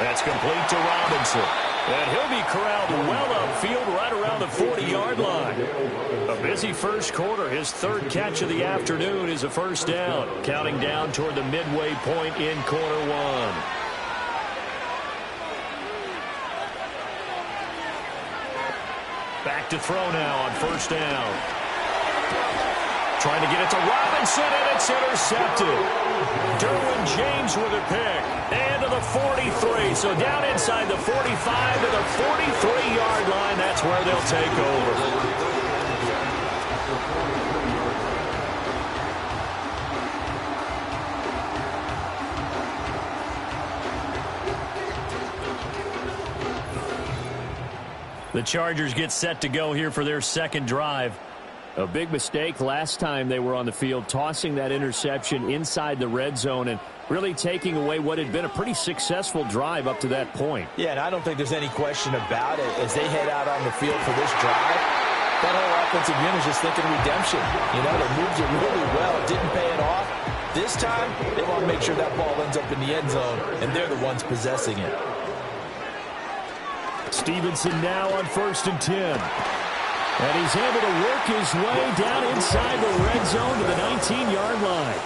That's complete to Robinson. And he'll be corralled well upfield right around the 40-yard line. A busy first quarter. His third catch of the afternoon is a first down. Counting down toward the midway point in quarter one. Back to throw now on first down. Trying to get it to Robinson, and it's intercepted. Derwin James with a pick. And to the 43. So down inside the 45 to the 43-yard line. That's where they'll take over. The Chargers get set to go here for their second drive. A big mistake last time they were on the field, tossing that interception inside the red zone and really taking away what had been a pretty successful drive up to that point. Yeah, and I don't think there's any question about it. As they head out on the field for this drive, that whole offensive unit is just thinking redemption. You know, they moved it really well. It didn't pay it off. This time, they want to make sure that ball ends up in the end zone, and they're the ones possessing it. Stevenson now on 1st and 10. And he's able to work his way down inside the red zone to the 19-yard line.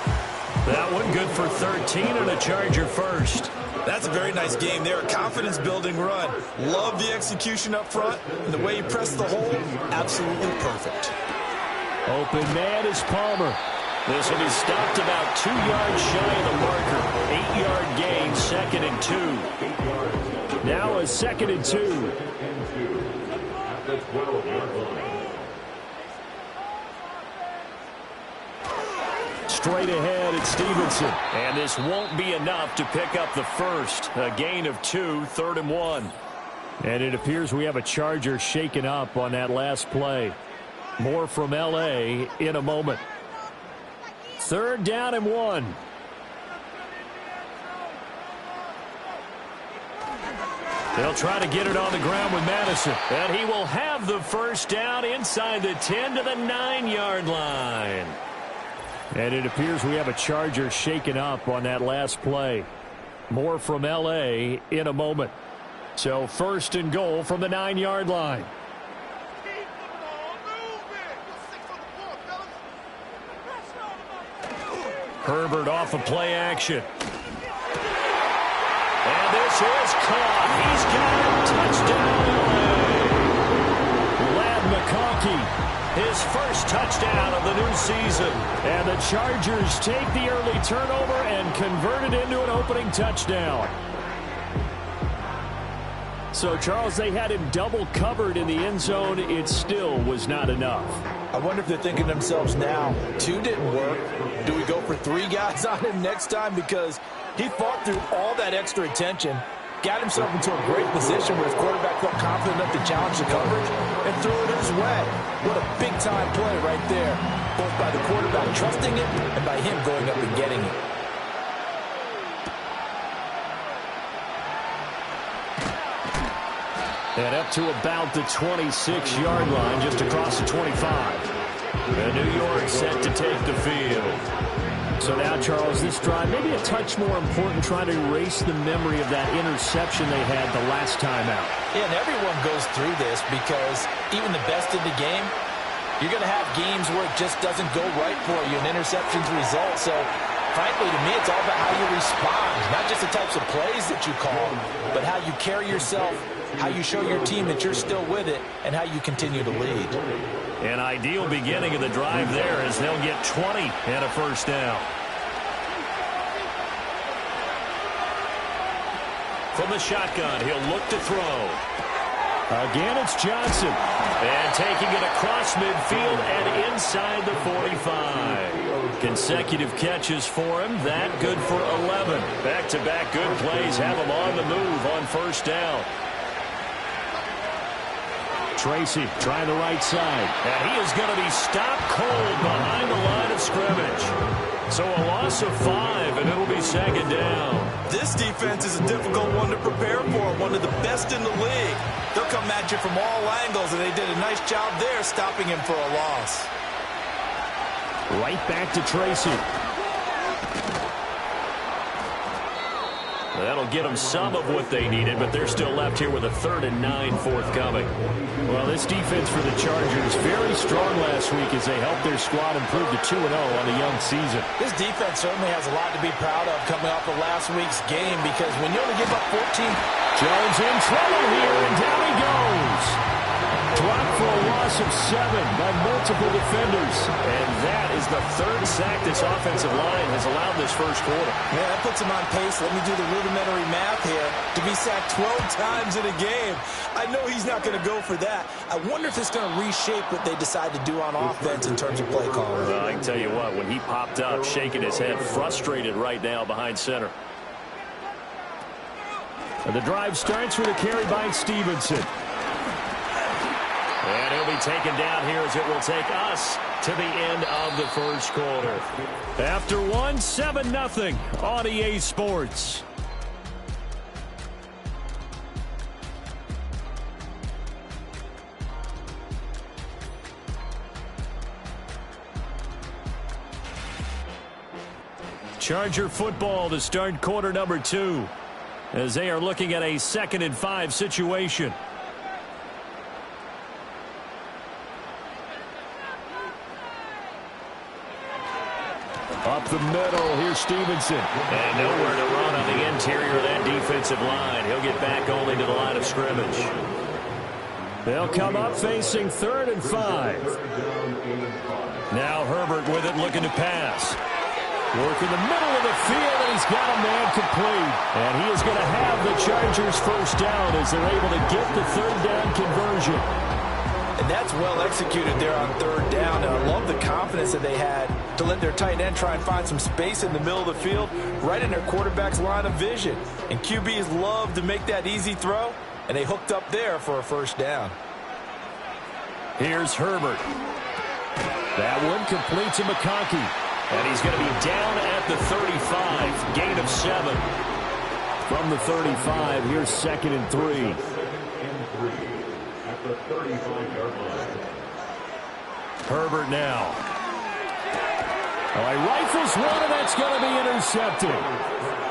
That one good for 13 and a Charger first. That's a very nice game there. A confidence-building run. Love the execution up front. And the way he pressed the hole, absolutely perfect. Open man is Palmer. This will be stopped about 2 yards shy of the marker. 8-yard gain, 2nd and 2. Now a 2nd and 2. Straight ahead, it's Stevenson. And this won't be enough to pick up the first. A gain of 2, 3rd and 1. And it appears we have a Charger shaken up on that last play. More from L.A. in a moment. 3rd down and 1. They'll try to get it on the ground with Madison. And he will have the first down inside the 10 to the 9-yard line. And it appears we have a Charger shaken up on that last play. More from L.A. in a moment. So 1st and goal from the 9-yard line. Herbert off of play action. And this is caught. He's got him. Touchdown. Ladd McConkey, his first touchdown of the new season. And the Chargers take the early turnover and convert it into an opening touchdown. So, Charles, they had him double covered in the end zone. It still was not enough. I wonder if they're thinking to themselves now, 2 didn't work. Do we go for 3 guys on him next time? Because he fought through all that extra attention, got himself into a great position where his quarterback felt confident enough to challenge the coverage and threw it his way. What a big-time play right there, both by the quarterback trusting it and by him going up and getting it. And up to about the 26-yard line, just across the 25. And New York set to take the field. So now, Charles, this drive maybe a touch more important, trying to erase the memory of that interception they had the last time out. Yeah, and everyone goes through this because even the best in the game, you're going to have games where it just doesn't go right for you, and interceptions result. So, frankly, to me, it's all about how you respond, not just the types of plays that you call, but how you carry yourself, how you show your team that you're still with it, and how you continue to lead. An ideal beginning of the drive there as they'll get 20 and a first down. From the shotgun, he'll look to throw. Again, it's Johnson. And taking it across midfield and inside the 45. Consecutive catches for him. That good for 11. Back-to-back good plays have him on the move on first down. Tracy trying the right side. And he is going to be stopped cold behind the line of scrimmage. So a loss of 5, and it'll be second down. This defense is a difficult one to prepare for, one of the best in the league. They'll come at you from all angles, and they did a nice job there stopping him for a loss. Right back to Tracy. That'll get them some of what they needed, but they're still left here with a 3rd and 9 forthcoming. Well, this defense for the Chargers, very strong last week as they helped their squad improve to 2-0 on the young season. This defense certainly has a lot to be proud of coming off of last week's game, because when you only give up 14... Jones in trouble here, and down he goes. Dropped for a loss of 7 by multiple defenders. And that is the 3rd sack this offensive line has allowed this first quarter. Yeah, that puts him on pace. Let me do the rudimentary math here. To be sacked 12 times in a game. I know he's not going to go for that. I wonder if it's going to reshape what they decide to do on offense in terms of play calling. Well, I can tell you what, when he popped up, shaking his head, frustrated right now behind center. And the drive starts with a carry by Stevenson. And he'll be taken down here as it will take us to the end of the first quarter. After 1, 7-0 on EA Sports. Charger football to start quarter number 2 as they are looking at a 2nd and 5 situation. Up the middle, here's Stevenson. And nowhere to run on the interior of that defensive line. He'll get back only to the line of scrimmage. They'll come up facing 3rd and 5. Now Herbert with it, looking to pass. Work in the middle of the field, and he's got a man complete. And he is going to have the Chargers first down as they're able to get the 3rd down conversion. And that's well executed there on 3rd down. And I love the confidence that they had to let their tight end try and find some space in the middle of the field, right in their quarterback's line of vision. And QBs love to make that easy throw, and they hooked up there for a first down. Here's Herbert. That one complete to McConkey. And he's going to be down at the 35. Gain of 7. From the 35, here's 2nd and 3. Herbert now. Oh, he rifles one, and that's going to be intercepted.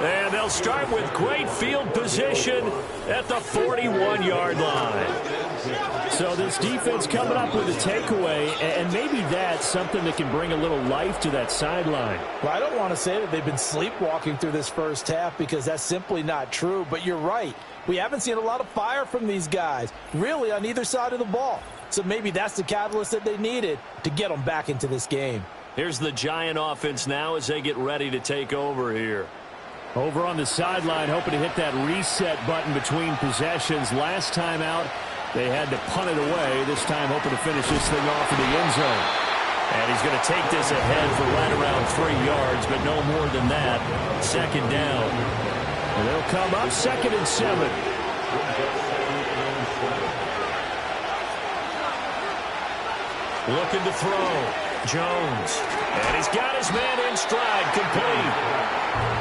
And they'll start with great field position at the 41-yard line. So this defense coming up with a takeaway, and maybe that's something that can bring a little life to that sideline. Well, I don't want to say that they've been sleepwalking through this first half, because that's simply not true, but you're right. We haven't seen a lot of fire from these guys, really, on either side of the ball. So maybe that's the catalyst that they needed to get them back into this game. Here's the Giant offense now as they get ready to take over here. Over on the sideline, hoping to hit that reset button between possessions. Last time out, they had to punt it away. This time hoping to finish this thing off in the end zone. And he's going to take this ahead for right around 3 yards, but no more than that. 2nd down. And they'll come up 2nd and 7. Looking to throw. Jones. And he's got his man in stride. Complete.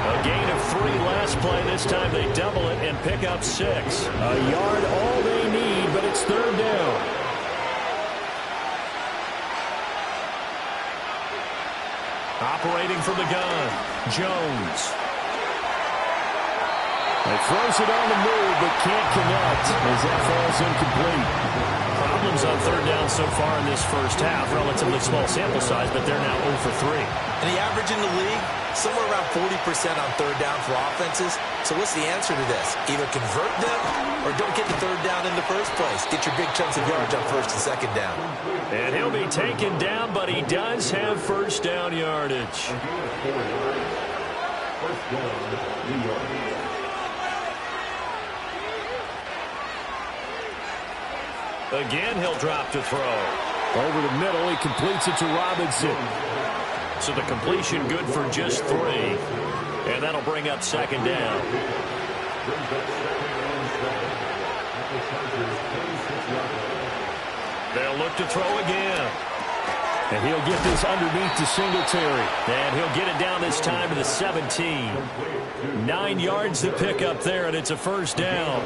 A gain of 3 last play. This time they double it and pick up 6. A yard all they need, but it's 3rd down. Operating from the gun. Jones. He throws it on the move, but can't connect as that falls incomplete. Problems on 3rd down so far in this first half. Relatively small sample size, but they're now 0 for 3. And the average in the league, somewhere around 40% on 3rd down for offenses. So what's the answer to this? Either convert them or don't get the 3rd down in the first place. Get your big chunks of yards on 1st and 2nd down. And he'll be taken down, but he does have 1st down yardage. Again, he'll drop to throw. Over the middle, he completes it to Robinson. So the completion good for just 3. And that'll bring up 2nd down. They'll look to throw again. And he'll get this underneath to Singletary. And he'll get it down this time to the 17. 9 yards to pick up there, and it's a 1st down.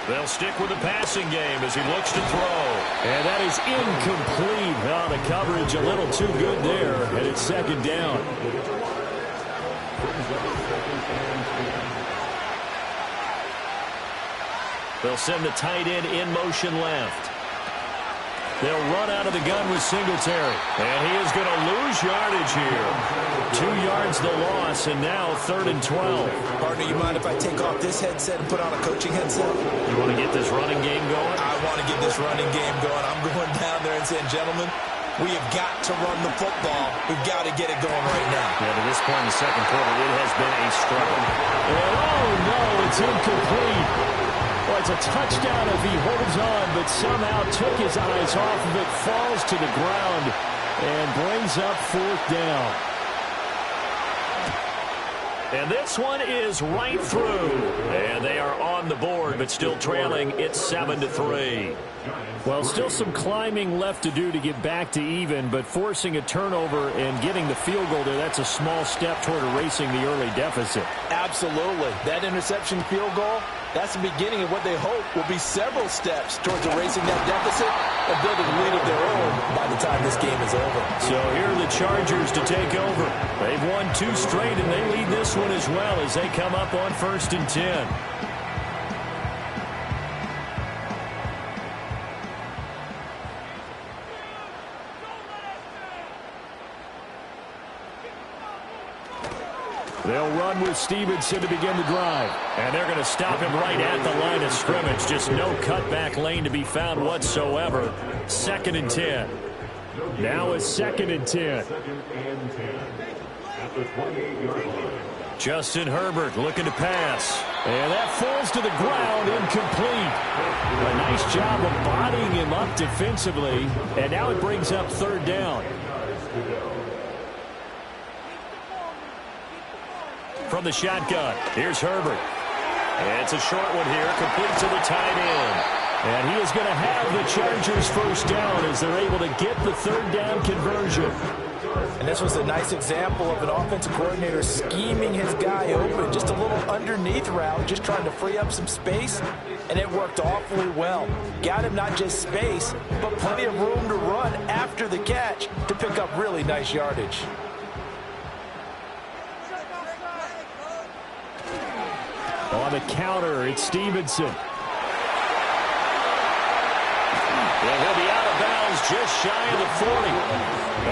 They'll stick with the passing game as he looks to throw. And that is incomplete. Oh, the coverage a little too good there, and it's second down. They'll send the tight end in motion left. They'll run out of the gun with Singletary. And he is going to lose yardage here. 2 yards the loss, and now 3rd and 12. Partner, you mind if I take off this headset and put on a coaching headset? You want to get this running game going? I want to get this running game going. I'm going down there and saying, gentlemen, we have got to run the football. We've got to get it going right now. Yeah, to this point in the second quarter, it has been a struggle. And oh, no, it's incomplete. Well, it's a touchdown if he holds on, but somehow took his eyes off of it, falls to the ground, and brings up 4th down. And this one is right through. And they are on the board, but still trailing. It's 7-3. Well, still some climbing left to do to get back to even, but forcing a turnover and getting the field goal there, that's a small step toward erasing the early deficit. Absolutely. That interception field goal, that's the beginning of what they hope will be several steps towards erasing that deficit and building a lead of their own by the time this game is over. So here are the Chargers to take over. They've won 2 straight, and they lead this one as well as they come up on 1st and 10. They'll run with Stevenson to begin the drive. And they're going to stop him right at the line of scrimmage. Just no cutback lane to be found whatsoever. 2nd and 10. Now a 2nd and 10. Justin Herbert looking to pass. And that falls to the ground, incomplete. A nice job of bodying him up defensively. And now it brings up 3rd down. From the shotgun, here's Herbert. And it's a short one here, complete to the tight end. And he is going to have the Chargers 1st down as they're able to get the 3rd down conversion. And this was a nice example of an offensive coordinator scheming his guy open. Just a little underneath route, just trying to free up some space. And it worked awfully well. Got him not just space, but plenty of room to run after the catch to pick up really nice yardage. On the counter, it's Stevenson. And he'll be out of bounds just shy of the 40.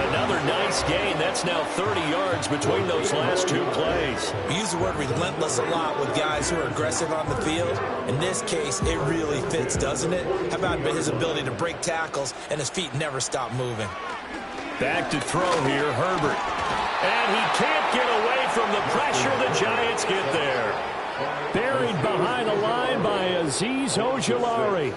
Another nice gain. That's now 30 yards between those last 2 plays. We use the word relentless a lot with guys who are aggressive on the field. In this case, it really fits, doesn't it? How about his ability to break tackles and his feet never stop moving? Back to throw here, Herbert. And he can't get away from the pressure. The Giants get there. Buried behind the line by Azeez Ojulari.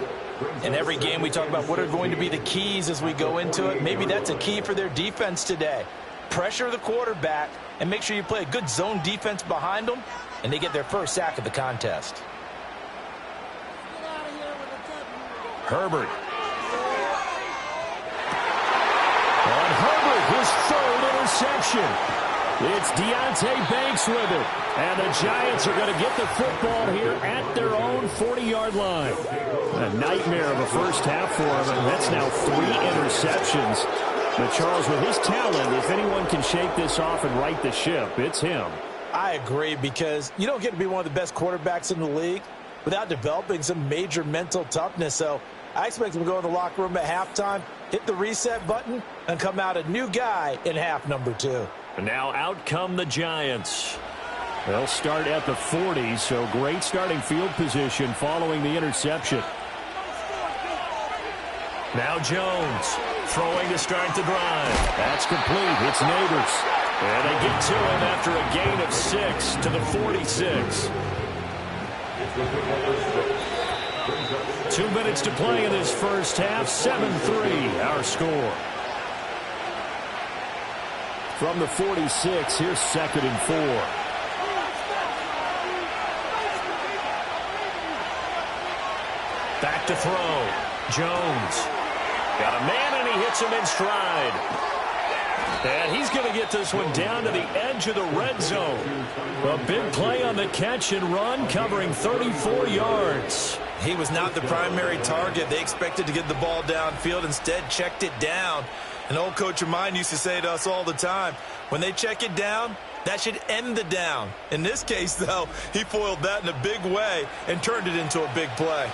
In every game, we talk about what are going to be the keys as we go into it. Maybe that's a key for their defense today. Pressure the quarterback and make sure you play a good zone defense behind them, and they get their first sack of the contest. Herbert. On Herbert, his 3rd interception. It's Deonte Banks with it. And the Giants are going to get the football here at their own 40-yard line. A nightmare of a first half for him, and that's now 3 interceptions. But Charles, with his talent, if anyone can shake this off and right the ship, it's him. I agree, because you don't get to be one of the best quarterbacks in the league without developing some major mental toughness. So I expect him to go in the locker room at halftime, hit the reset button, and come out a new guy in half number 2. And now out come the Giants. They'll start at the 40, so great starting field position following the interception. Now Jones throwing to start the drive. That's complete. It's Neighbors. And they get to him after a gain of 6 to the 46. 2 minutes to play in this first half. 7-3 our score. From the 46, here's 2nd and 4. Back to throw. Jones. Got a man, and he hits him in stride. And he's going to get this one down to the edge of the red zone. A big play on the catch and run, covering 34 yards. He was not the primary target. They expected to get the ball downfield, instead checked it down. An old coach of mine used to say to us all the time, when they check it down, that should end the down. In this case, though, he foiled that in a big way and turned it into a big play.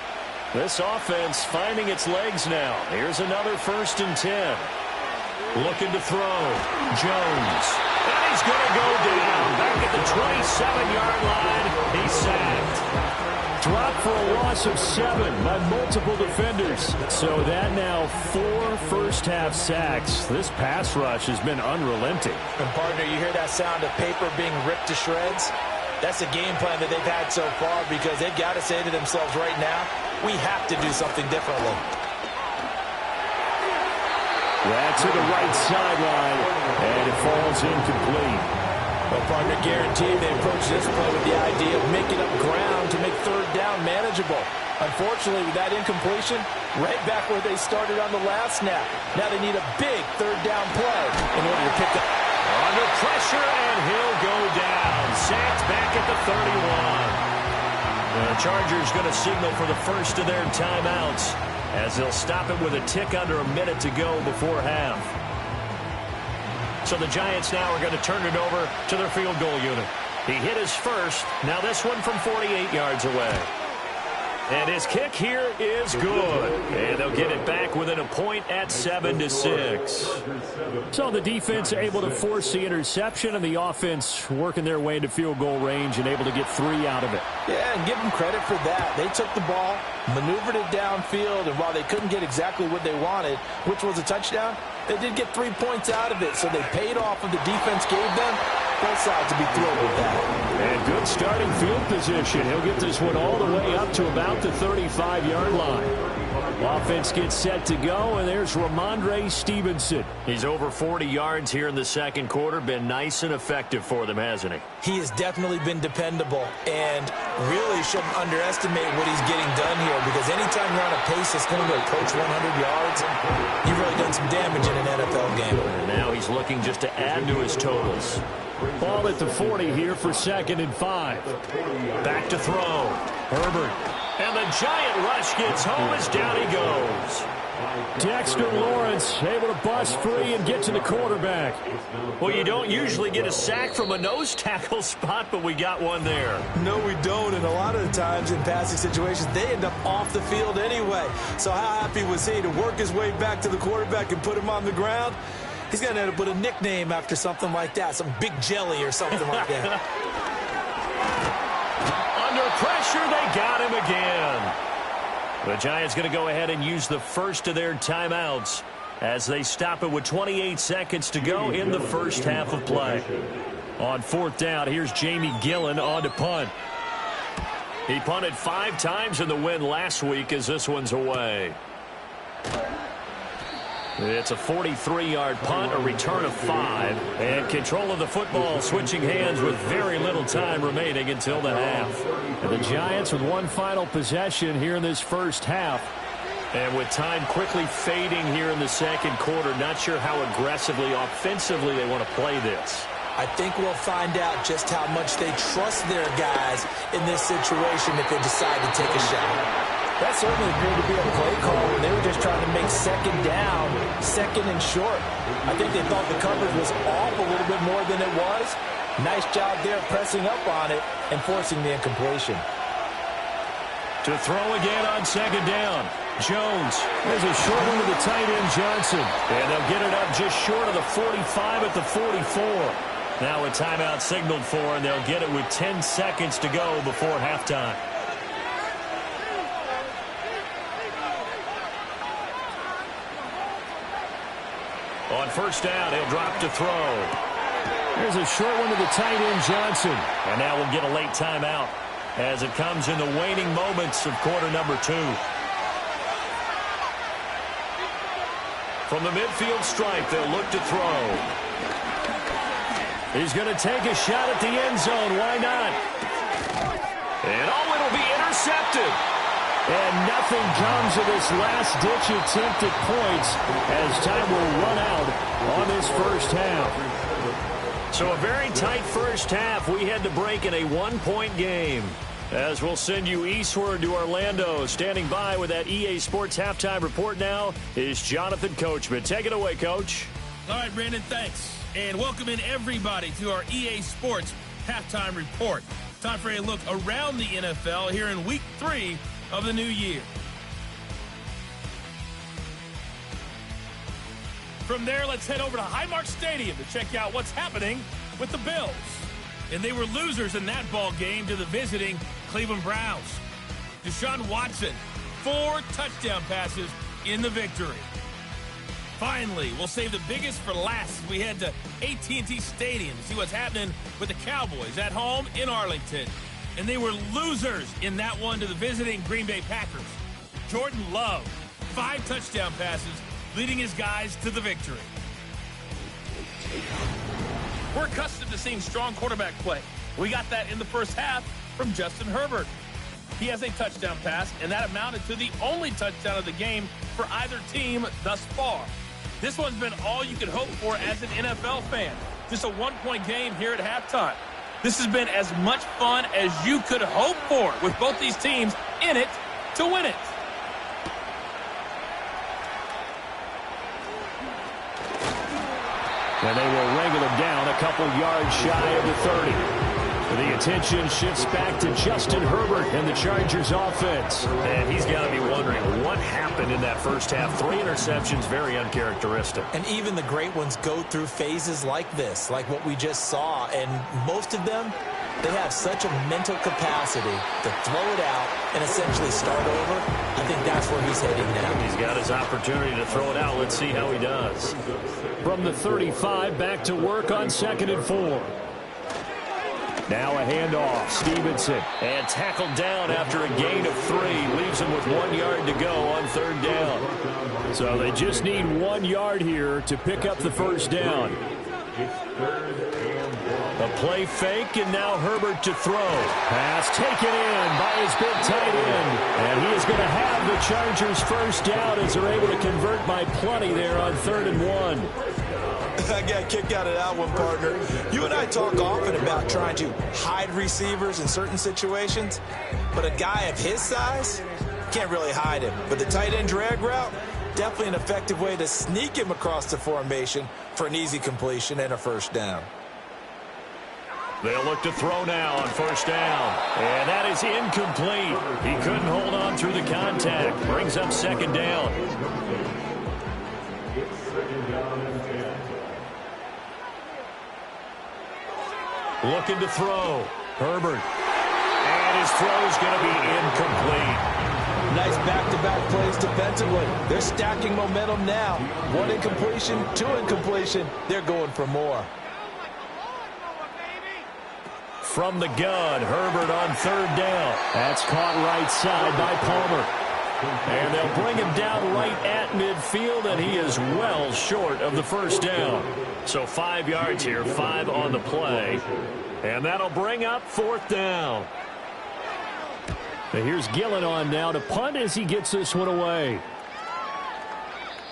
This offense finding its legs now. Here's another 1st and 10. Looking to throw. Jones. And he's going to go down. Back at the 27-yard line. He's sacked. Dropped for a loss of 7 by multiple defenders. So that now 4 first-half sacks. This pass rush has been unrelenting. And, partner, you hear that sound of paper being ripped to shreds? That's the game plan that they've had so far because they've got to say to themselves right now, we have to do something differently. That's to the right sideline, and it falls incomplete. Well, partner, guaranteed they approach this play with the idea of making up ground to make 3rd down manageable. Unfortunately, with that incompletion, right back where they started on the last snap. Now they need a big 3rd down play in order to pick up. Under pressure, and he'll go down. Sacked back at the 31. The Chargers going to signal for the first of their timeouts as they'll stop it with a tick under a minute to go before half. So the Giants now are going to turn it over to their field goal unit. He hit his first. Now this one from 48 yards away. And his kick here is good. And they'll get it back within a point at 7-6. So the defense able to force the interception, and the offense working their way into field goal range and able to get 3 out of it. Yeah, and give them credit for that. They took the ball, maneuvered it downfield, and while they couldn't get exactly what they wanted, which was a touchdown, they did get 3 points out of it. So they paid off what the defense gave them. Both sides will be thrilled with that. And good starting field position. He'll get this one all the way up to about the 35-yard line. Offense gets set to go, and there's Ramondre Stevenson. He's over 40 yards here in the second quarter. Been nice and effective for them, hasn't he? He has definitely been dependable, and really shouldn't underestimate what he's getting done here, because anytime you're on a pace that's going to approach 100 yards, you've really done some damage in an NFL game. And now he's looking just to add to his totals. Ball at the 40 here for 2nd and 5. Back to throw. Herbert. And the giant rush gets home as down he goes. Dexter Lawrence able to bust free and get to the quarterback. Well, you don't usually get a sack from a nose tackle spot, but we got one there. No, we don't, and a lot of the times in passing situations, they end up off the field anyway. So how happy was he to work his way back to the quarterback and put him on the ground? He's going to end up with a nickname after something like that, some Big Jelly or something like that. Under pressure, they got him again. The Giants going to go ahead and use the first of their timeouts as they stop it with 28 seconds to go in the first half of play. On 4th down, here's Jamie Gillen on to punt. He punted 5 times in the win last week as this one's away. It's a 43-yard punt, a return of 5, and control of the football switching hands with very little time remaining until the half. And the Giants with one final possession here in this first half. And with time quickly fading here in the second quarter, not sure how aggressively, offensively they want to play this. I think we'll find out just how much they trust their guys in this situation if they decide to take a shot. That certainly appeared to be a play call where they were just trying to make 2nd down, 2nd and short. I think they thought the coverage was off a little bit more than it was. Nice job there pressing up on it and forcing the incompletion. To throw again on 2nd down. Jones. There's a short one to the tight end, Johnson. And they'll get it up just short of the 45 at the 44. Now a timeout signaled for, and they'll get it with 10 seconds to go before halftime. On 1st down, he'll drop to throw. There's a short one to the tight end, Johnson. And now we'll get a late timeout as it comes in the waning moments of quarter number 2. From the midfield stripe, they'll look to throw. He's going to take a shot at the end zone. Why not? And it'll be intercepted. And nothing comes of this last-ditch attempt at points as time will run out on this first half. So a very tight first half. We had to break in a 1-point game. As we'll send you eastward to Orlando. Standing by with that EA Sports Halftime Report now is Jonathan Coachman. Take it away, Coach. All right, Brandon, thanks. And welcome in everybody to our EA Sports Halftime Report. Time for a look around the NFL here in Week 3 of the new year. From there, let's head over to Highmark Stadium to check out what's happening with the Bills. And they were losers in that ball game to the visiting Cleveland Browns. Deshaun Watson, 4 touchdown passes in the victory. Finally, we'll save the biggest for last as we head to AT&T Stadium to see what's happening with the Cowboys at home in Arlington. And they were losers in that one to the visiting Green Bay Packers. Jordan Love, 5 touchdown passes, leading his guys to the victory. We're accustomed to seeing strong quarterback play. We got that in the first half from Justin Herbert. He has a touchdown pass, and that amounted to the only touchdown of the game for either team thus far. This one's been all you could hope for as an NFL fan. Just a one-point game here at halftime. This has been as much fun as you could hope for with both these teams in it to win it. And they will wrangle him down a couple yards shy of the 30. The attention shifts back to Justin Herbert and the Chargers offense. And he's got to be wondering what happened in that first half. 3 interceptions, very uncharacteristic. And even the great ones go through phases like this, like what we just saw. And most of them, they have such a mental capacity to throw it out and essentially start over. I think that's where he's heading now. He's got his opportunity to throw it out. Let's see how he does. From the 35, back to work on 2nd and 4. Now a handoff. Stevenson. And tackled down after a gain of 3. Leaves him with 1 yard to go on 3rd down. So they just need 1 yard here to pick up the first down. A play fake, and now Herbert to throw. Pass taken in by his big tight end. And he is going to have the Chargers first down as they're able to convert by plenty there on 3rd and 1. I got a kick out of that one, partner. You and I talk often about trying to hide receivers in certain situations, but a guy of his size can't really hide him. But the tight end drag route, definitely an effective way to sneak him across the formation for an easy completion and a first down. They'll look to throw now on 1st down. And that is incomplete. He couldn't hold on through the contact. Brings up 2nd down. Looking to throw. Herbert. And his throw's going to be incomplete. Nice back-to-back plays defensively. They're stacking momentum now. 1 incompletion, 2 incompletion. They're going for more. From the gun, Herbert on 3rd down. That's caught right side by Palmer. And they'll bring him down right at midfield, and he is well short of the first down. So 5 yards here, 5 on the play. And that'll bring up 4th down. And here's Gillen on now to punt as he gets this one away.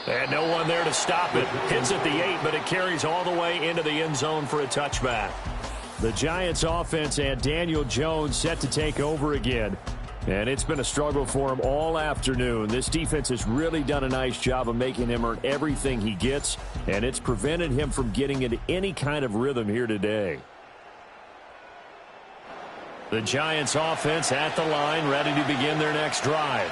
And no one there to stop it. Hits at the 8, but it carries all the way into the end zone for a touchback. The Giants offense and Daniel Jones set to take over again. And it's been a struggle for him all afternoon. This defense has really done a nice job of making him earn everything he gets, and it's prevented him from getting into any kind of rhythm here today. The Giants offense at the line, ready to begin their next drive.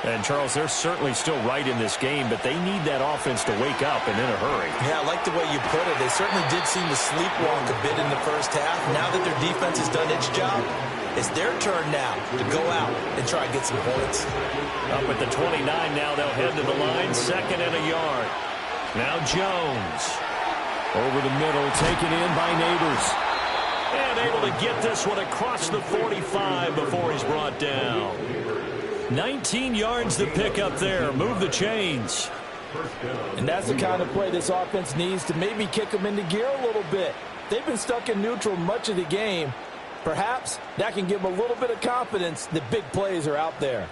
And, Charles, they're certainly still right in this game, but they need that offense to wake up and in a hurry. Yeah, I like the way you put it. They certainly did seem to sleepwalk a bit in the first half. Now that their defense has done its job, it's their turn now to go out and try and get some points. Up at the 29 now, they'll head to the line, 2nd and a yard. Now Jones. Over the middle, taken in by Neighbors. And able to get this one across the 45 before he's brought down. 19 yards to pick up there. Move the chains. And that's the kind of play this offense needs to maybe kick them into gear a little bit. They've been stuck in neutral much of the game. Perhaps that can give them a little bit of confidence that big plays are out there.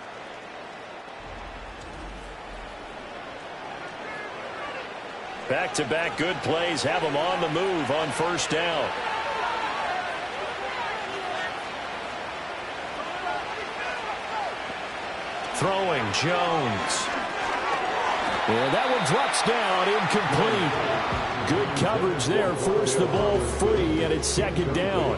Back-to-back good plays have them on the move on 1st down. throwing, Jones. And that one drops down, incomplete. Good coverage there, forced the ball free, and it's second down.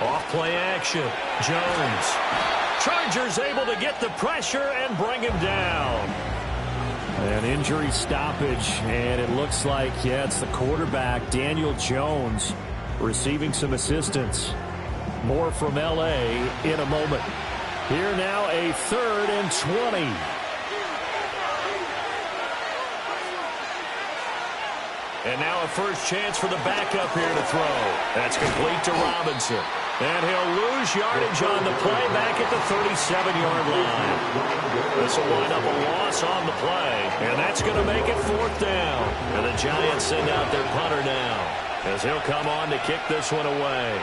Off play action, Jones. Chargers able to get the pressure and bring him down. An injury stoppage, and it looks like, it's the quarterback, Daniel Jones, receiving some assistance. More from L.A. in a moment. Here now, a 3rd and 20. And now a first chance for the backup here to throw. That's complete to Robinson. And he'll lose yardage on the play back at the 37-yard line. This will wind up a loss on the play. And that's going to make it 4th down. And the Giants send out their punter now, as he'll come on to kick this one away.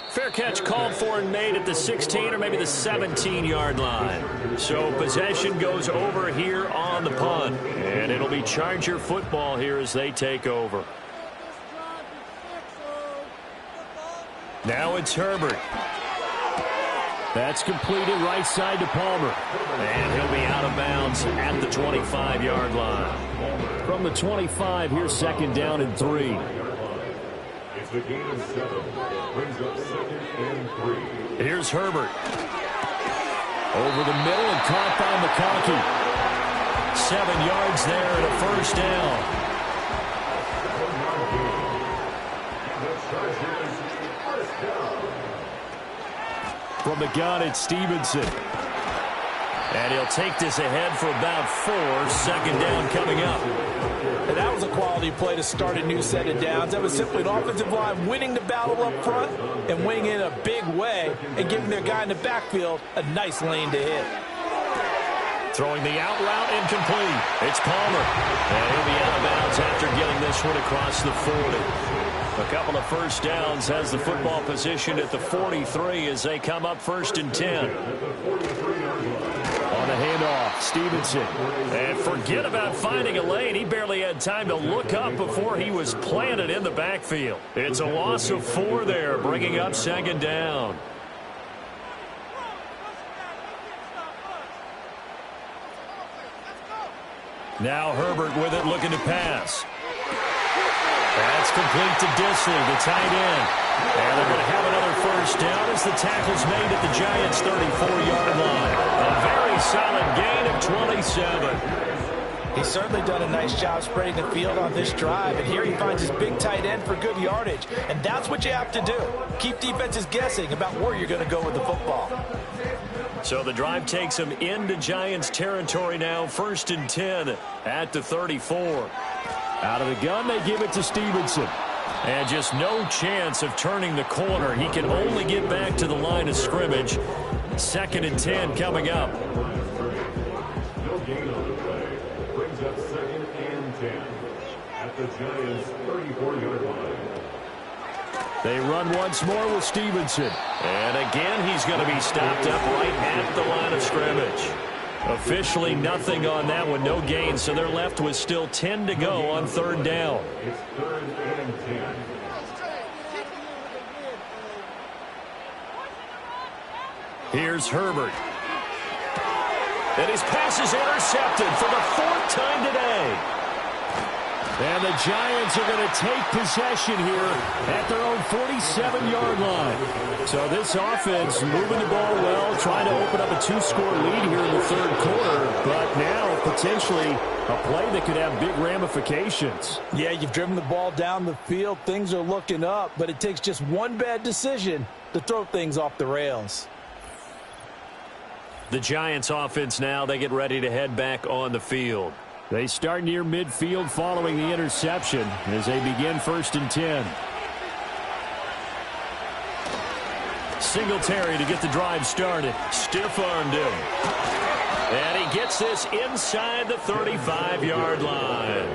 Fair catch called for and made at the 16 or maybe the 17-yard line. So possession goes over here on the punt. And it'll be Charger football here as they take over. Now it's Herbert. That's completed right side to Palmer. And he'll be out of bounds at the 25-yard line. From the 25, here's second down and 3. It's the gain of 7. Brings up 2nd and 3. Here's Herbert. Over the middle and caught by McConkey. 7 yards there and a first down. From the gun, it's Stevenson. And he'll take this ahead for about 4. Second down coming up. And that was a quality play to start a new set of downs. That was simply an offensive line winning the battle up front and winning in a big way and giving their guy in the backfield a nice lane to hit. Throwing the out route incomplete. It's Palmer. And he'll be out of bounds after getting this one across the 40. A couple of first downs has the football position at the 43 as they come up 1st and 10. On the handoff, Stevenson. And forget about finding a lane. He barely had time to look up before he was planted in the backfield. It's a loss of 4 there, bringing up second down. Now Herbert with it, looking to pass. That's complete to Disley, the tight end. And they're going to have another first down as the tackle's made at the Giants' 34-yard line. A very solid gain of 27. He's certainly done a nice job spreading the field on this drive, and here he finds his big tight end for good yardage. And that's what you have to do. Keep defenses guessing about where you're going to go with the football. So the drive takes him into Giants territory now, 1st and 10 at the 34. Out of the gun, they give it to Stevenson. And just no chance of turning the corner. He can only get back to the line of scrimmage. 2nd and 10 coming up. No gain on the play. Brings up 2nd and 10 at the Giants' 34-yard line. They run once more with Stevenson. And again, he's going to be stopped up right at the line of scrimmage. Officially nothing on that one, no gain, so they're left with still 10 to go on 3rd down. It's 3rd and 10. Here's Herbert. And his pass is intercepted for the 4th time today. And the Giants are going to take possession here at their own 47-yard line. So this offense moving the ball well, trying to open up a 2-score lead here in the 3rd quarter. But now potentially a play that could have big ramifications. Yeah, you've driven the ball down the field. Things are looking up, but it takes just one bad decision to throw things off the rails. The Giants offense now, they get ready to head back on the field. They start near midfield following the interception as they begin 1st and 10. Singletary to get the drive started. Stiff-armed him. And he gets this inside the 35-yard line.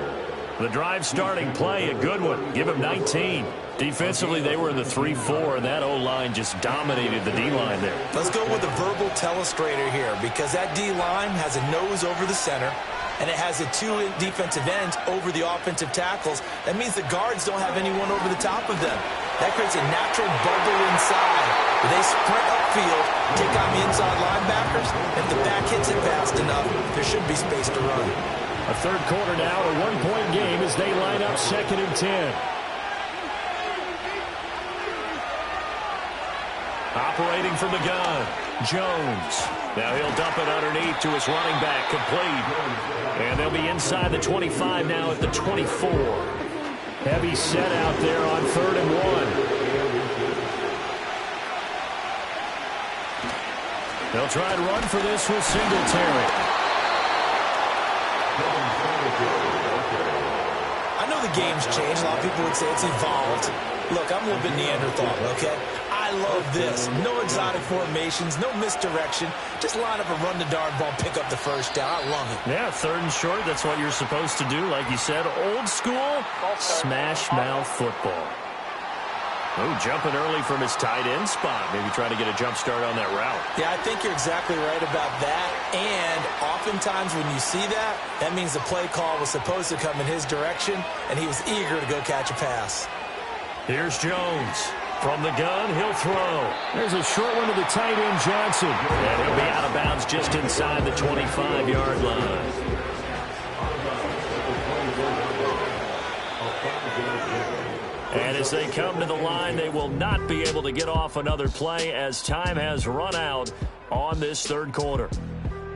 The drive starting play, a good one. Give him 19. Defensively, they were in the 3-4, and that O-line just dominated the D-line there. Let's go with a verbal telestrator here, because that D-line has a nose over the center, and it has the two defensive ends over the offensive tackles. That means the guards don't have anyone over the top of them. That creates a natural bubble inside. They sprint upfield, take on the inside linebackers. If the back hits it fast enough, there should be space to run. A third quarter now, a one-point game as they line up 2nd and 10. Operating from the gun, Jones. Now he'll dump it underneath to his running back, complete. And they'll be inside the 25 now at the 24. Heavy set out there on 3rd and 1. They'll try and run for this with Singletary. I know the game's changed. A lot of people would say it's evolved. Look, I'm a little bit Neanderthal, okay? I love this. No exotic formations, no misdirection. Just line up and run the darn ball, pick up the first down. I love it. Yeah, 3rd and short. That's what you're supposed to do. Like you said, old school smash mouth football. Oh, jumping early from his tight end spot. Maybe trying to get a jump start on that route. Yeah, I think you're exactly right about that. And oftentimes when you see that, that means the play call was supposed to come in his direction, and he was eager to go catch a pass. Here's Jones. From the gun, he'll throw. There's a short one to the tight end, Johnson. And he'll be out of bounds just inside the 25-yard line. And as they come to the line, they will not be able to get off another play as time has run out on this third quarter.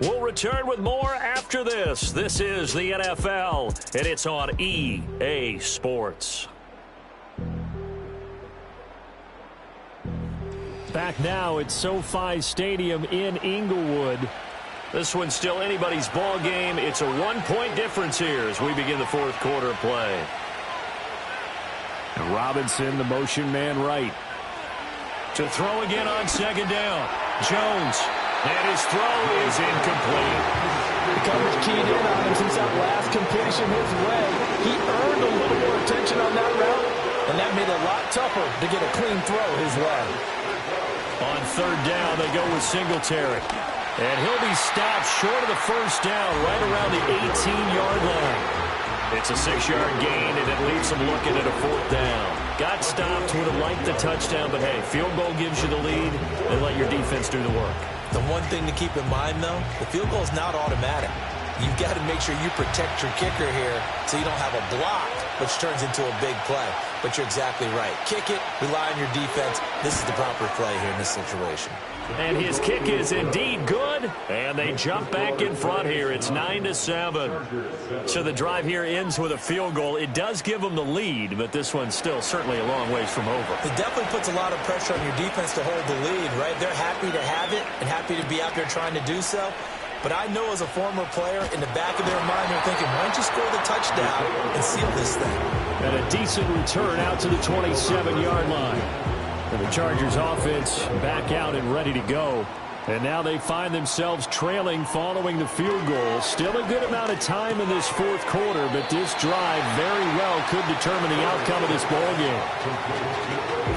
We'll return with more after this. This is the NFL, and it's on EA Sports. Back now at SoFi Stadium in Inglewood. This one's still anybody's ball game. It's a one-point difference here as we begin the fourth quarter of play. And Robinson, the motion man right. To throw again on 2nd down. Jones. And his throw is incomplete. The coverage keyed in on him since that last completion his way. He earned a little more attention on that route, and that made it a lot tougher to get a clean throw his way. On 3rd down, they go with Singletary. And he'll be stopped short of the first down, right around the 18-yard line. It's a 6-yard gain, and it leaves them looking at a 4th down. Got stopped, would have liked the touchdown, but hey, field goal gives you the lead, and let your defense do the work. The one thing to keep in mind, though, the field goal is not automatic. You've got to make sure you protect your kicker here so you don't have a block, which turns into a big play. But you're exactly right. Kick it, rely on your defense. This is the proper play here in this situation. And his kick is indeed good, and they jump back in front here. It's 9-7. So the drive here ends with a field goal. It does give them the lead, but this one's still certainly a long ways from over. It definitely puts a lot of pressure on your defense to hold the lead, right? They're happy to have it and happy to be out there trying to do so. But I know as a former player, in the back of their mind, they're thinking, why don't you score the touchdown and seal this thing? And a decent return out to the 27-yard line. And the Chargers offense back out and ready to go. And now they find themselves trailing following the field goal. Still a good amount of time in this fourth quarter, but this drive very well could determine the outcome of this ball game.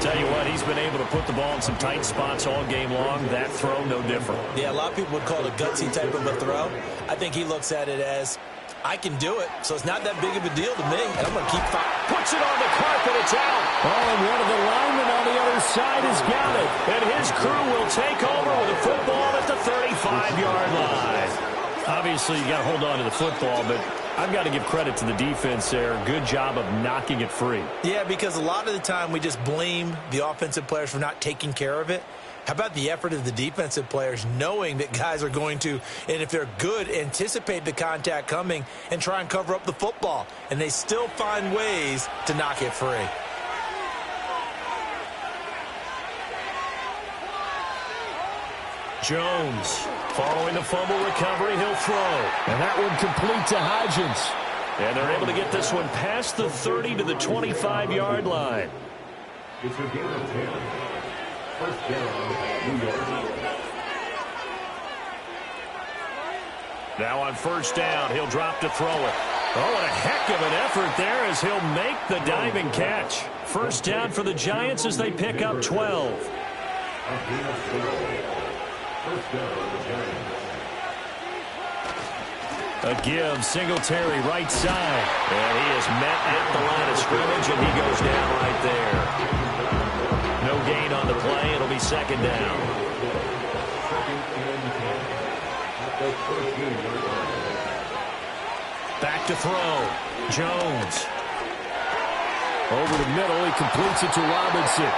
Tell you what, he's been able to put the ball in some tight spots all game long. That throw, no different. Yeah, a lot of people would call it a gutsy type of a throw. I think he looks at it as, I can do it, so it's not that big of a deal to me, and I'm going to keep firing. Puts it on the carpet, it's out. Oh, and one of the linemen on the other side has got it. And his crew will take over with a football at the 35-yard line. Obviously, you got to hold on to the football, but I've got to give credit to the defense there. Good job of knocking it free. Yeah, because a lot of the time we just blame the offensive players for not taking care of it. How about the effort of the defensive players knowing that guys are going to, and if they're good, anticipate the contact coming and try and cover up the football. And they still find ways to knock it free. Jones, following the fumble recovery, he'll throw. And that one complete to Hodgins. And they're able to get this one past the 30 to the 25-yard line. It's a game of 10. First down, New York. Now on first down, he'll drop to throw it. Oh, what a heck of an effort there as he'll make the diving catch. First down for the Giants as they pick up 12. First down, the Giants. A give, Singletary right side. And he is met at the line of scrimmage, and he goes down right there. No gain on the play. It'll be second down. Back to throw. Jones. Over the middle, he completes it to Robinson.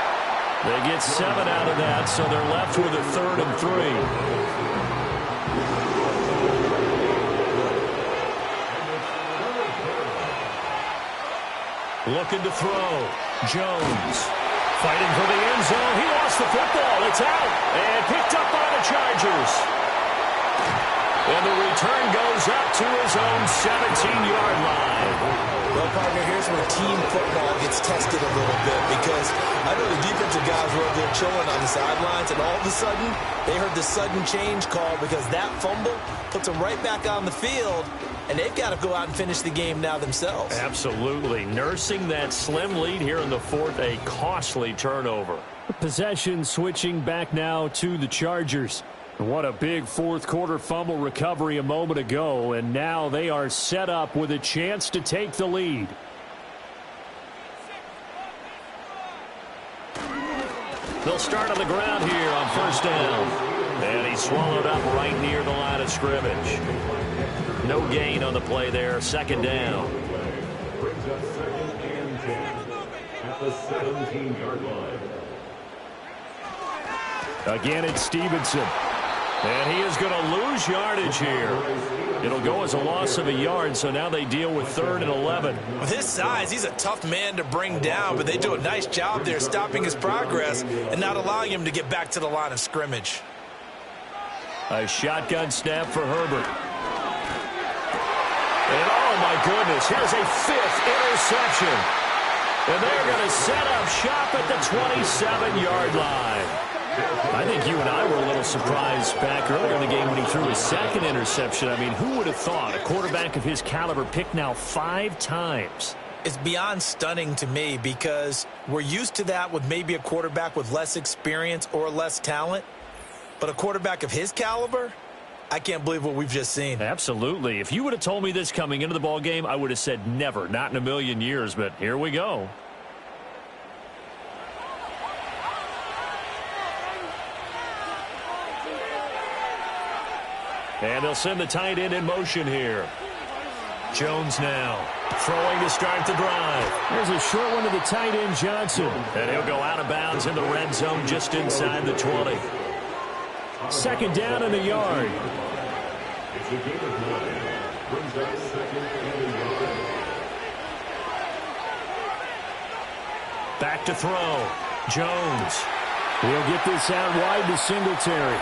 They get 7 out of that, so they're left with a 3rd and 3. Looking to throw. Jones fighting for the end zone. He lost the football. It's out. And picked up by the Chargers. And the return goes up to his own 17-yard line. Well, partner, here's where team football gets tested a little bit because I know the defensive guys were over there chilling on the sidelines, and all of a sudden, they heard the sudden change call because that fumble puts them right back on the field, and they've got to go out and finish the game now themselves. Absolutely. Nursing that slim lead here in the 4th, a costly turnover. Possession switching back now to the Chargers. What a big fourth-quarter fumble recovery a moment ago, and now they are set up with a chance to take the lead. They'll start on the ground here on first down. And he's swallowed up right near the line of scrimmage. No gain on the play there. Second down. Brings up 2nd and 10 at the 17-yard line. Again, it's Stevenson. And he is going to lose yardage here. It'll go as a loss of a yard, so now they deal with 3rd and 11. With his size, he's a tough man to bring down, but they do a nice job there stopping his progress and not allowing him to get back to the line of scrimmage. A shotgun snap for Herbert. And oh my goodness, here's a 5th interception. And they're going to set up shop at the 27-yard line. I think you and I were a little surprised back earlier in the game when he threw his 2nd interception. I mean, who would have thought a quarterback of his caliber picked now 5 times? It's beyond stunning to me because we're used to that with maybe a quarterback with less experience or less talent. But a quarterback of his caliber, I can't believe what we've just seen. Absolutely. If you would have told me this coming into the ball game, I would have said never, not in a million years. But here we go. And they'll send the tight end in motion here. Jones now throwing to start the drive. There's a short one to the tight end, Johnson. And he'll go out of bounds in the red zone just inside the 20. Second down in the yard. It's a gain of 9. Brings up 2nd and a yard. Back to throw. Jones. He'll get this out wide to Singletary.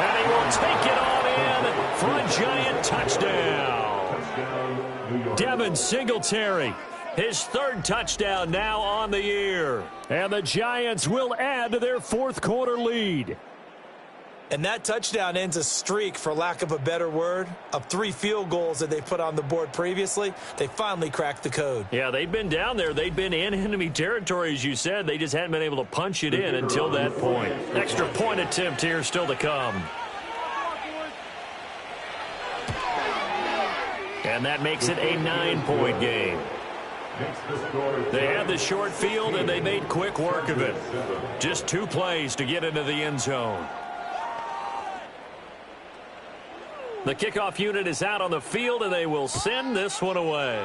And he will take it on in for a giant touchdown. Devin Singletary, his 3rd touchdown now on the year. And the Giants will add to their 4th-quarter lead. And that touchdown ends a streak, for lack of a better word, of 3 field goals that they put on the board previously. They finally cracked the code. Yeah, they'd been down there. They'd been in enemy territory, as you said. They just hadn't been able to punch it in until that point. Extra point attempt here still to come. And that makes it a 9-point game. They had the short field, and they made quick work of it. Just 2 plays to get into the end zone. The kickoff unit is out on the field, and they will send this one away.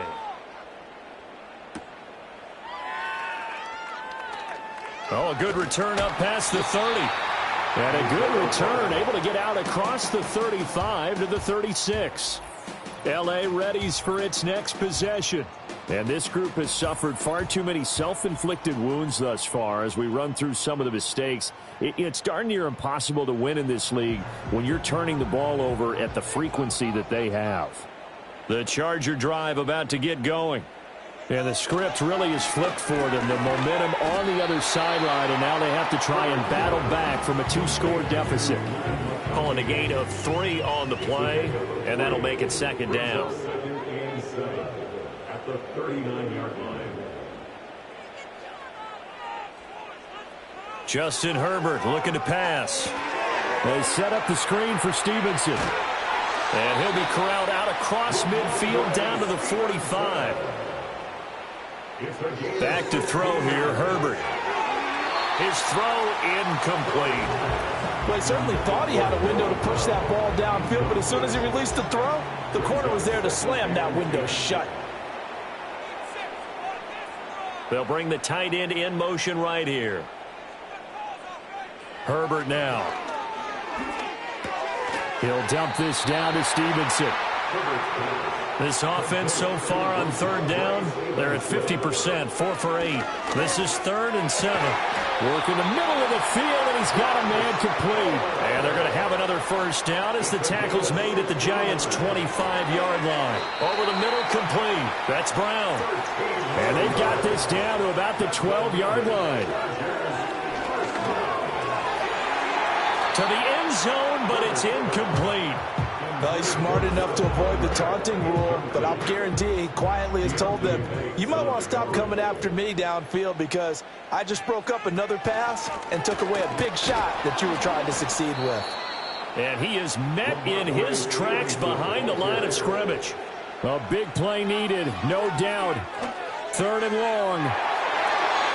Oh, a good return up past the 30. And a good return, able to get out across the 35 to the 36. L.A. readies for its next possession. And this group has suffered far too many self-inflicted wounds thus far as we run through some of the mistakes. It's darn near impossible to win in this league when you're turning the ball over at the frequency that they have. The Charger drive about to get going. And the script really is flipped for them. The momentum on the other sideline, and now they have to try and battle back from a 2-score deficit. Calling a gain of 3 on the play, and that'll make it second down. at the 39-yard line. Justin Herbert looking to pass. They set up the screen for Stevenson. And he'll be corralled out across midfield down to the 45. Back to throw here, Herbert. His throw incomplete. Well, he certainly thought he had a window to push that ball downfield, but as soon as he released the throw, the corner was there to slam that window shut. They'll bring the tight end in motion right here. Herbert now. He'll dump this down to Stevenson. This offense so far on third down, they're at 50%, 4 for 8. This is 3rd and 7. Work in the middle of the field, and he's got a man complete. And they're going to have another first down as the tackle's made at the Giants' 25-yard line. Over the middle, complete. That's Brown. And they've got this down to about the 12-yard line. To the end zone, but it's incomplete. Well, he's smart enough to avoid the taunting rule, but I'll guarantee he quietly has told them, you might want to stop coming after me downfield because I just broke up another pass and took away a big shot that you were trying to succeed with. And he is met in his tracks behind the line of scrimmage. A big play needed, no doubt. 3rd and long.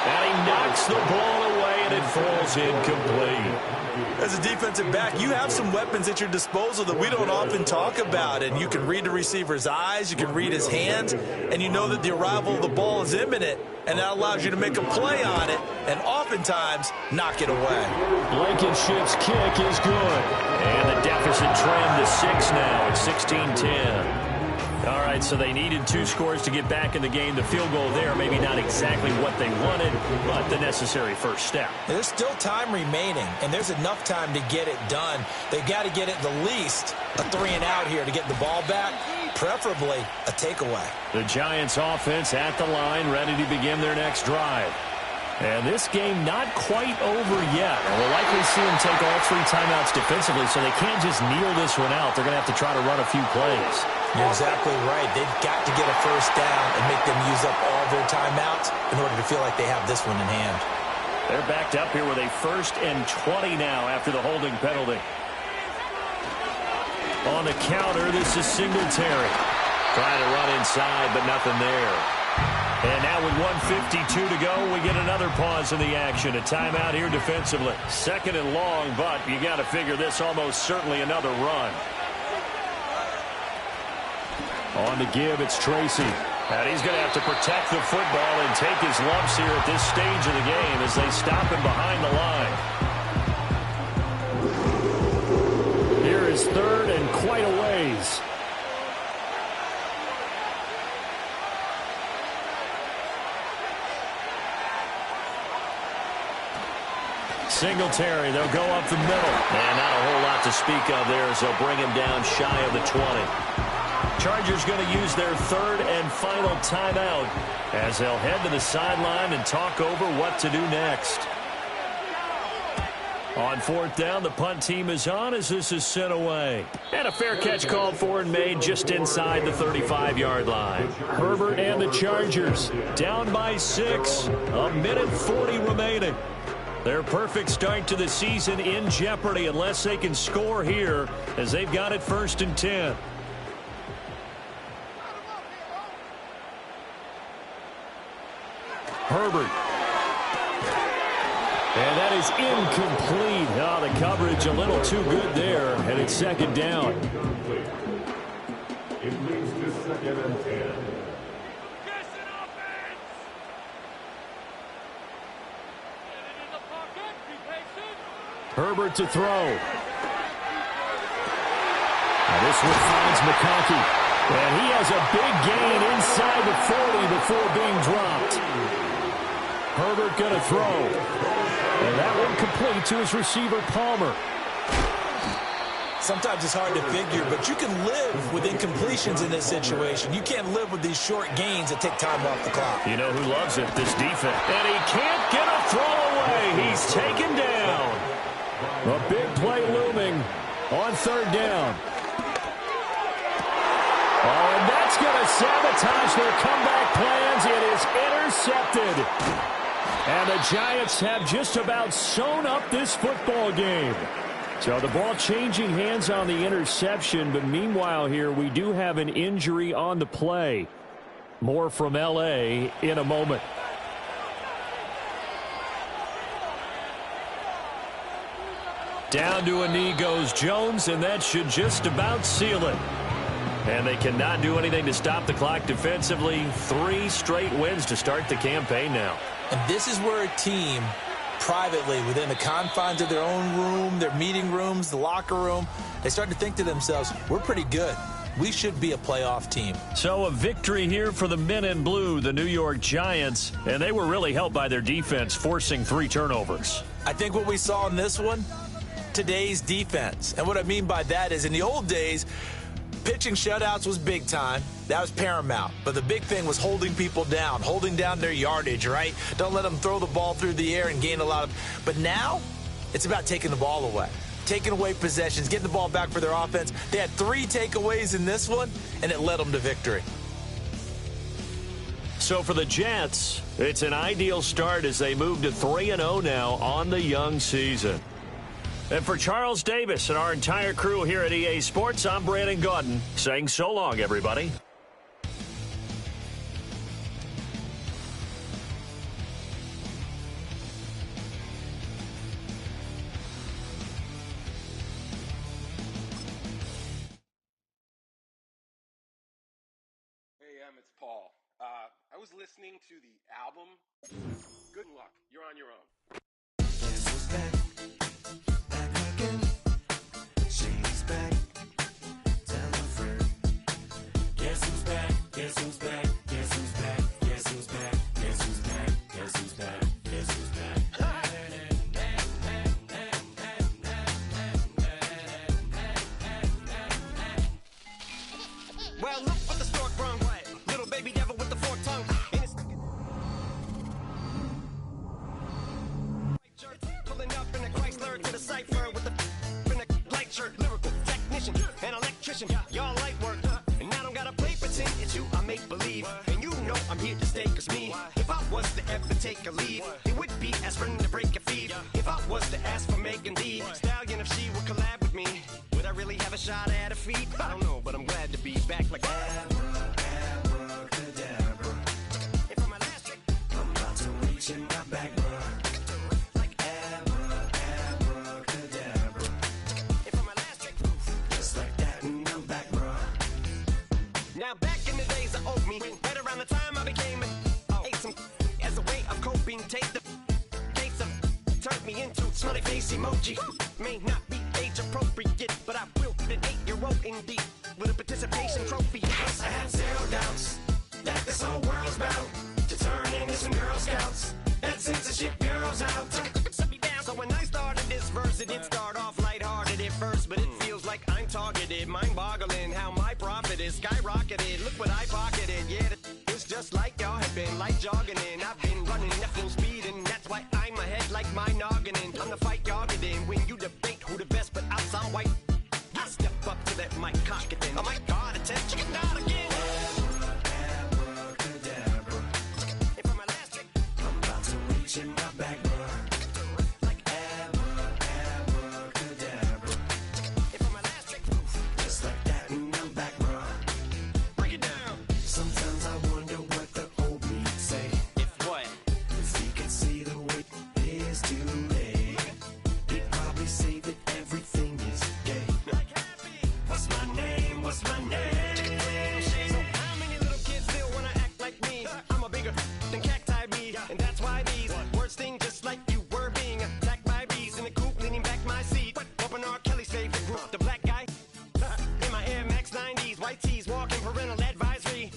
And he knocks the ball away, and it falls incomplete. As a defensive back, you have some weapons at your disposal that we don't often talk about. And you can read the receiver's eyes, you can read his hands, and you know that the arrival of the ball is imminent. And that allows you to make a play on it and oftentimes knock it away. Blankenship's kick is good. And the deficit trimmed to 6 now at 16-10. All right, so they needed 2 scores to get back in the game. The field goal there, maybe not exactly what they wanted, but the necessary first step. There's still time remaining, and there's enough time to get it done. They've got to get at the least a 3 and out here to get the ball back, preferably a takeaway. The Giants offense at the line, ready to begin their next drive. And this game not quite over yet. We'll likely see them take all 3 timeouts defensively, so they can't just kneel this one out. They're going to have to try to run a few plays. You're exactly right. They've got to get a first down and make them use up all their timeouts in order to feel like they have this one in hand. They're backed up here with a 1st and 20 now after the holding penalty. On the counter, this is Singletary. Trying to run inside, but nothing there. And now with 1:52 to go, we get another pause in the action. A timeout here defensively. 2nd and long, but you got to figure this almost certainly another run. On the give, it's Tracy. And he's going to have to protect the football and take his lumps here at this stage of the game as they stop him behind the line. Here is 3rd and quite a ways. Singletary, they'll go up the middle. And not a whole lot to speak of there as they'll bring him down shy of the 20. Chargers going to use their 3rd and final timeout as they'll head to the sideline and talk over what to do next. On 4th down, the punt team is on as this is sent away. And a fair catch called for and made just inside the 35-yard line. Herbert and the Chargers down by 6. 1:40 remaining. Their perfect start to the season in jeopardy unless they can score here as they've got it 1st and 10. Herbert. And that is incomplete. Oh, the coverage a little too good there, and it's 2nd down. It leads to 2nd and 10. Herbert to throw. Now this one finds McConkey. And he has a big gain inside the 40 before being dropped. Herbert going to throw. And that one complete to his receiver, Palmer. Sometimes it's hard to figure, but you can live with incompletions in this situation. You can't live with these short gains that take time off the clock. You know who loves it? This defense. And he can't get a throw away. He's taken down. A big play looming on 3rd down. Oh, and that's going going to sabotage their comeback plans. It is intercepted. And the Giants have just about sewn up this football game. So the ball changing hands on the interception, but meanwhile here we do have an injury on the play. More from L.A. in a moment. Down to a knee goes Jones, and that should just about seal it. And they cannot do anything to stop the clock defensively. 3 straight wins to start the campaign now. And this is where a team, privately, within the confines of their own room, their meeting rooms, the locker room, they start to think to themselves, we're pretty good. We should be a playoff team. So a victory here for the men in blue, the New York Giants, and they were really helped by their defense, forcing 3 turnovers. I think what we saw in this one, today's defense. And what I mean by that is in the old days, pitching shutouts was big time. That was paramount. But the big thing was holding people down, holding down their yardage, right? Don't let them throw the ball through the air and gain a lot of. But now it's about taking the ball away, taking away possessions, getting the ball back for their offense. They had 3 takeaways in this one, and it led them to victory. So for the Jets, it's an ideal start as they move to 3-0 now on the young season. And for Charles Davis and our entire crew here at EA Sports, I'm Brandon Gaudin saying so long, everybody. Hey, it's Paul. I was listening to the album. Good luck. You're on your own. Guess who's back? Back again. She's back. Tell a friend. Guess who's back? Guess who's back? Guess who's back? Guess who's back? Guess who's back? Guess who's back? Guess who's back? Well, look what the stork brung. Little baby devil with the forked tongue. And it's pulling up in a Chrysler to the cipher with the in a light shirt, lyrical technician, an electrician. Y'all light work, and I don't gotta play pretend. It's you I make believe, and you know I'm here to stay. 'Cause me, if I was to ever take a leave, it would be as friend to break a feed. If I was to ask for Megan Thee Stallion, if she would collab with me, would I really have a shot at a feat? I don't know, but I'm glad to be back like Abracadabra. if I'm my last trick. I'm about to reach in my back, bruh. Like abracadabra. If I'm my last trick. Just like that, and I'm back, bruh. Now back in the days of owed me, right around the time I became ate some as a way of coping. Take the case of turned me into smiley face emoji. May not be age appropriate, but I will be an 8-year-old indeed with a participation trophy. I have 0 doubts that this whole world's about to turn into some Girl Scouts. That censorship bureau's out. Set me down. So when I started this verse, it did start off lighthearted at first, but it feels like I'm targeted, mind-boggling how my profit is skyrocketed. Look what I pocketed. Yeah, it's just like y'all have been like jogging in. I've been running at full speed, and that's why I'm ahead like my noggin. I'm the fight y'all get in when you debate who the best, but I'm some white. I step up to that mic, cock it then. Oh my God, attention, chicken out again. Abracadabra. If I'm my last trick, I'm about to reach in my back, bruh. Like abracadabra. if I'm my last trick, Just like that, and I'm back, bruh. break it down. Sometimes I wonder what the old me say. If what? If he could see the way it is today, he'd probably say that everything is gay. Like happy. What's my name? What's my name? So how many little kids still wanna act like me? I'm a bigger than cacti bee, and that's why these words sting just like you were being attacked by bees in the coop, leaning back my seat. Open R. Kelly's favorite group, the black guy. In my Air Max 90s, white tees, walking parental advisory.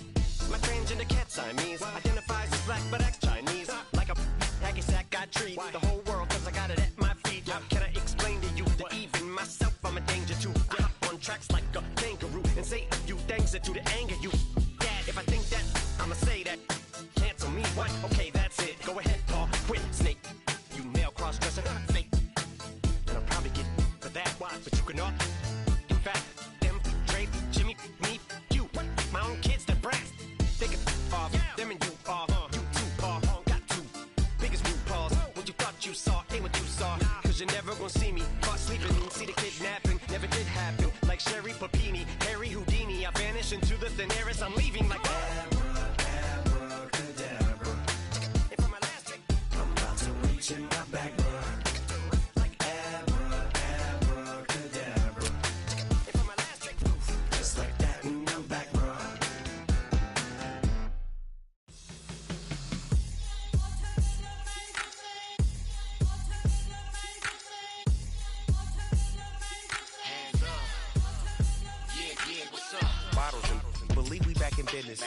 My transgender cat Siamese identifies as black but acts Chinese. Like a hacky sack I treat the whole world 'cause I got it at my feet. How can I explain to you that even myself I'm a danger to? I hop on tracks like a kangaroo and say a few things that do to anger you. Dad, if I think that, I'ma say that. Cancel me, what? Okay, that's it. Go ahead, Paul. Quit, snake. You male cross-dresser, fake. And I'll probably get for that. Why? But you can all. In fact, them, Dre, Jimmy, me, you. My own kids that break. never gonna see me. Caught sleeping, see the kidnapping, never did happen. Like Sherry Papini, Harry Houdini, I vanish into the thin air as I'm leaving like abracadabra. And for my last trick, I'm about to reach in my back, like abracadabra. And for my last trick, just like that, and I'm back, bro. Bottles and believe we back in business.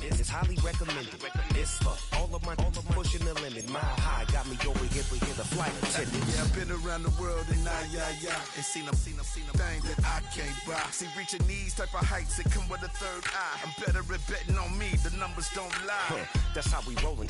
It's highly recommended. It's for all of my pushing the limit. Mile high got me over here for the flight attendant. Yeah, I've been around the world and and seen a thing that I can't buy. See, reaching these type of heights, it come with a third eye. I'm better at betting on me, the numbers don't lie. That's how we rollin'.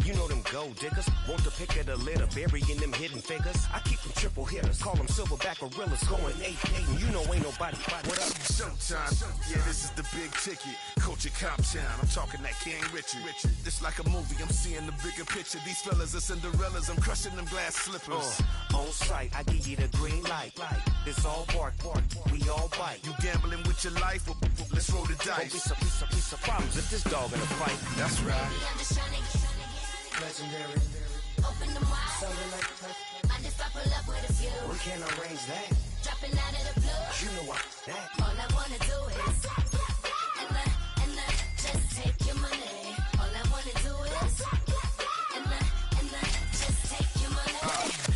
You know them gold diggers, want to pick of the litter, burying them hidden figures. I keep them triple hitters, call them silverback gorillas, going 8-8, and you know ain't nobody. What up? Showtime, yeah, this is the big ticket. Culture Comptown, I'm talking that King Richard. This like a movie, I'm seeing the bigger picture. These fellas are Cinderellas, I'm crushing them glass slippers. On sight, I give you the green light. It's all bark, we all bite. You gambling with your life? Well, let's roll the dice. Don't be some problems if this dog in a fight. That's right. I'm just trying to get Legendary. open them wide. Something like I just I pull up with a few. we can't arrange that. Dropping out of the blue. You know what? That. All I wanna do is and just take your money. All I wanna do is and just take your money.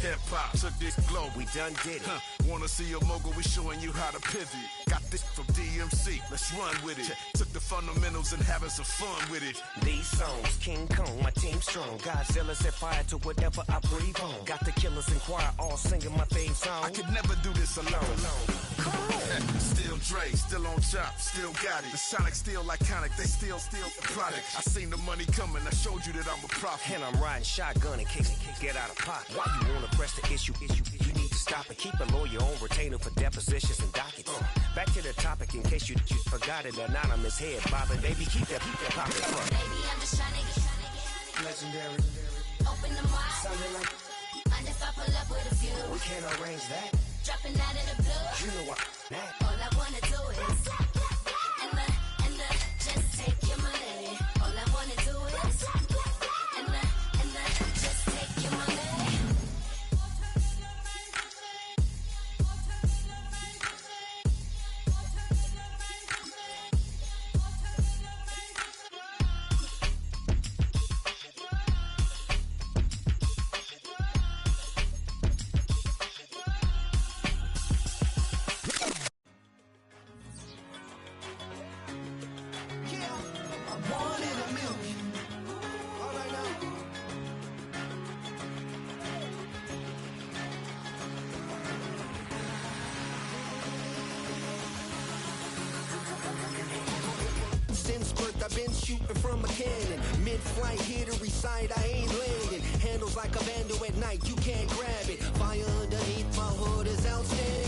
Hip-hop took this globe. We done did it. Wanna see a mogul? We showing you how to pivot. Got this from DMC. Let's run with it. Took the fundamentals and having some fun with it. These songs, King Kong, my team strong. Godzilla set fire to whatever I breathe on. Got the killers in choir all singing my theme song. I could never do this alone. Still Dre, still on top, still got it. The Sonic still iconic, they still the product. I seen the money coming, I showed you that I'm a prophet. And I'm riding shotgun in case it get out of pocket. Why you wanna press the issue? You need to stop and keep a lawyer on retainer for depositions and dockets. Back to the topic in case you forgot it. Anonymous head bobbing, baby, keep that poppin'. Baby, I'm just trying to get Legendary. open them wide. Something like I just I pull up with a few. we can't arrange that. Dropping out of the blue. You know what? That. All I wanna do is and just take your money. All I wanna do is and just take your money. Since birth, I've been shooting from a cannon. Mid-flight, here to recite, I ain't landing. Handles like a vandal at night, you can't grab it. Fire underneath my hood is outstanding.